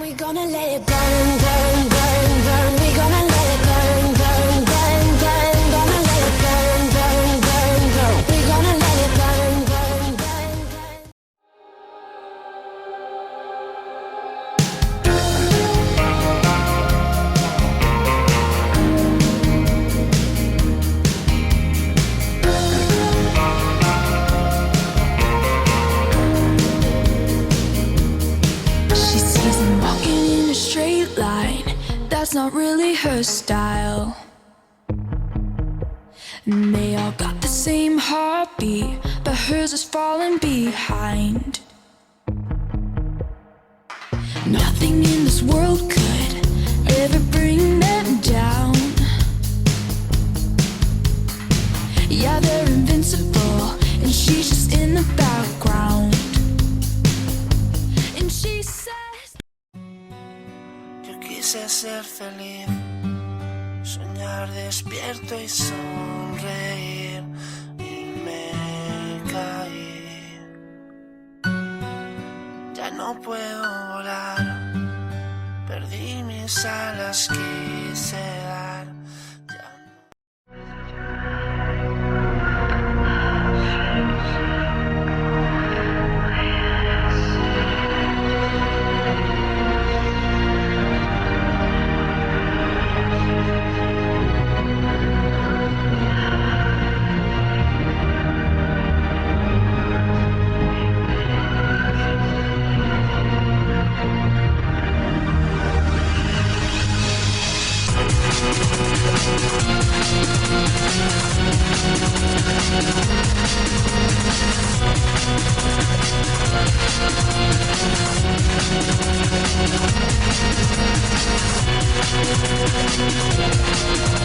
we gonna let it burn, burn, burn, burn. We gonna let it burn, burn, burn, burn. Gonna let it burn, burn, burn, burn. We gonna let it burn, burn, burn, burn. She sees him walking in a straight line. That's not really her style. And they all got the same heartbeat, but hers is falling behind. Nothing in this world could ever bring them down. Yeah, they're invincible, and she's just in the background. And she says, Yo quise ser feliz, soñar despierto y sonreír, y me caí. Ya no puedo volar, perdí mis alas, quise dar. Ya no.